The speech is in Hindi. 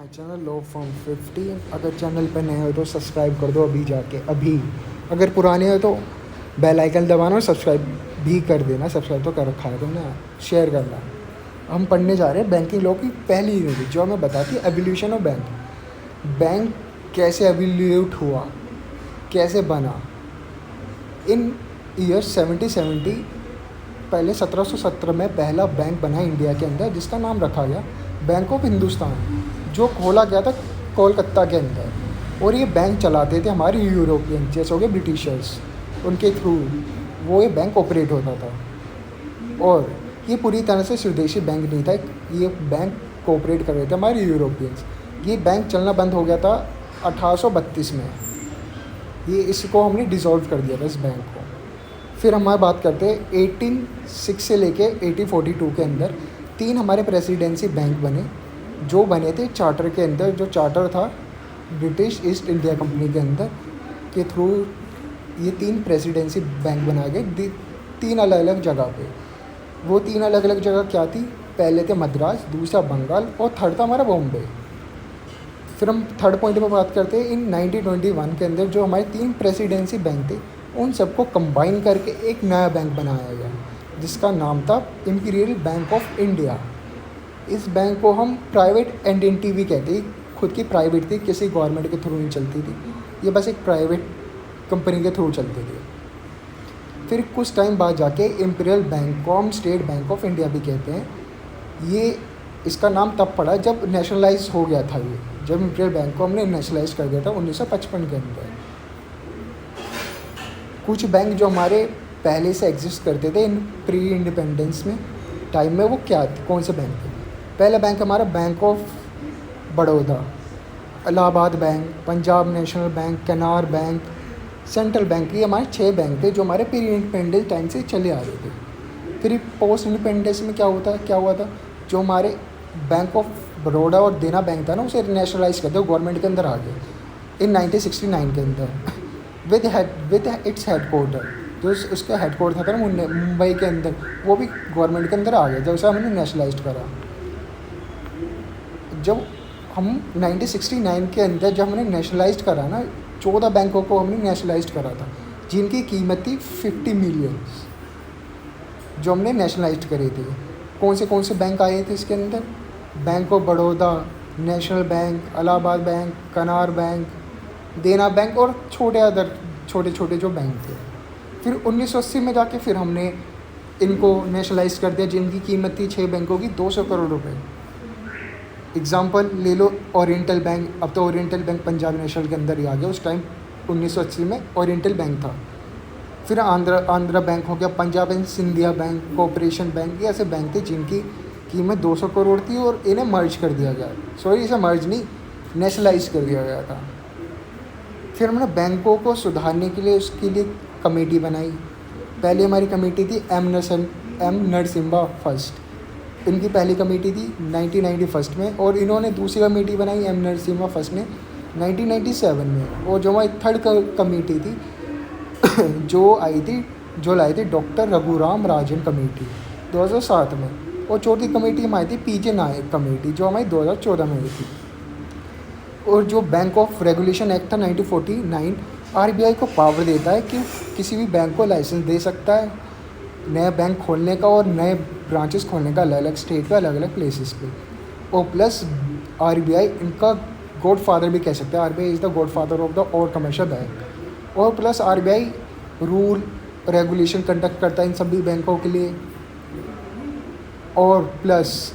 Channel low from 15। अगर चैनल पर नए हो तो सब्सक्राइब कर दो अभी जाके, अभी। अगर पुराने हो तो बेल आइकन दबाना और सब्सक्राइब भी कर देना। सब्सक्राइब तो कर रखा है तुमने, शेयर करना। हम पढ़ने जा रहे हैं बैंकिंग लॉ की पहली यूनिट, जो हमें बताती है एवोल्यूशन ऑफ बैंक। बैंक कैसे एवोल्यूट हुआ, कैसे बना। इन ईयर 1770 पहले 1717 में पहला बैंक बना इंडिया के अंदर, जिसका नाम रखा गया बैंक ऑफ हिंदुस्तान, जो खोला गया था कोलकाता के अंदर। और ये बैंक चलाते थे हमारे यूरोपियन, जैसे हो गए ब्रिटिशर्स, उनके थ्रू वो ये बैंक ऑपरेट होता था। और ये पूरी तरह से स्वदेशी बैंक नहीं था, ये बैंक कोऑपरेट कर रहे थे हमारे यूरोपियंस। ये बैंक चलना बंद हो गया था 1832 में। ये इसको हमने डिसॉल्व कर दिया था इस बैंक को। फिर हमारी बात करते हैं 1806 से लेके 1842 के अंदर 3 हमारे प्रेसिडेंसी बैंक बने, जो बने थे चार्टर के अंदर। जो चार्टर था ब्रिटिश ईस्ट इंडिया कंपनी के अंदर के थ्रू ये 3 प्रेसिडेंसी बैंक बनाए गए 3 अलग अलग जगह पे। वो 3 अलग अलग जगह क्या थी? पहले थे मद्रास, दूसरा बंगाल और थर्ड था हमारा बॉम्बे। फिर हम थर्ड पॉइंट पे बात करते हैं इन 1921 के अंदर जो हमारे 3 प्रेसिडेंसी बैंक थे, उन सबको कंबाइन करके एक नया बैंक बनाया गया, जिसका नाम था इंपीरियल बैंक ऑफ इंडिया। इस बैंक को हम प्राइवेट एंटिटी भी कहते हैं, खुद की प्राइवेट थी, किसी गवर्नमेंट के थ्रू नहीं चलती थी, ये बस एक प्राइवेट कंपनी के थ्रू चलते थे। फिर कुछ टाइम बाद जाके इंपीरियल बैंक को हम स्टेट बैंक ऑफ इंडिया भी कहते हैं। ये इसका नाम तब पड़ा जब नेशनलाइज हो गया था, ये जब इंपीरियल बैंक को हमने नेशनलाइज कर दिया था 1955 के अंदर। कुछ बैंक जो हमारे पहले से एग्जिस्ट करते थे इन प्री इंडिपेंडेंस में टाइम में, वो क्या थे, कौन से बैंक थे? पहला बैंक हमारा bank of Baroda, Allahabad bank, Punjab national bank, Canara bank, central bank. ये हमारे 6 बैंक थे जो हमारे प्री इंडिपेंडेंस टाइम से चले आ रहे थे। फिर पोस्ट इंडिपेंडेंस में क्या हुआ था, जो हमारे बैंक ऑफ बड़ौदा और देना बैंक था ना, उसे नेशनलाइज कर दिया, गवर्नमेंट के अंदर आ गए इन 1969 के अंदर विद इट्स हेडक्वार्टर। जो उसका हेडक्वार्टर था ना मुंबई के अंदर, वो भी गवर्नमेंट के अंदर आ गया जब उसे हमने नेशनलाइज करा। जब हम 1969 के अंदर जब हमने नेशनलाइज करा ना, 14 बैंकों को हमने नेशनलाइज करा था, जिनकी कीमत थी 50 मिलियन, जो हमने नेशनलाइज करे थे। कौन से बैंक आए थे इसके अंदर? Bank of Baroda, national bank, Allahabad bank, Canara bank, Dena bank और छोटे छोटे जो बैंक थे। फिर 1980 में जाके फिर हमने इनको नेशनलाइज कर दिया, जिनकी कीमत थी 6 बैंकों की 200 करोड़ रुपए। एग्जाम्पल ले लो ओरिएंटल बैंक, अब तो ओरिएंटल बैंक पंजाब नेशनल के अंदर ही आ गया, उस टाइम 1980 में ओरिएंटल बैंक था। फिर आंध्रा बैंक हो गया, Punjab and Scindia bank, cooperation bank, ये ऐसे बैंक थे जिनकी कीमत 200 करोड़ थी और इन्हें मर्ज कर दिया गया। सॉरी, इसे मर्ज नहीं, नेशनलाइज कर दिया गया था। फिर हमने बैंकों को सुधारने के लिए उसके लिए कमेटी बनाई। पहले हमारी कमेटी थी एम नरसिम्हा फर्स्ट, इनकी पहली कमेटी थी 1991 में, और इन्होंने दूसरी कमेटी बनाई एम नरसिम्हा फर्स्ट ने 1997 में। और जो हमारी थर्ड कमेटी थी जो लाई थी डॉक्टर रघुराम राजन कमेटी 2007 में। और चौथी कमेटी हमारी थी पीजे नायक कमेटी, जो हमारी 2014 में हुई थी। और जो बैंक ऑफ रेगुलेशन एक्ट था 1949, आरबीआई को पावर देता है कि किसी भी बैंक को लाइसेंस दे सकता है नया बैंक खोलने का और नए ब्रांचेस खोलने का, अलग अलग स्टेट पे, अलग अलग प्लेसेस पे। और प्लस आरबीआई इनका गॉड फादर भी कह सकते हैं। RBI is the God father of the और कमर्शियल बैंक। और plus RBI rule regulation conduct करता है इन सभी बैंकों के लिए। और प्लस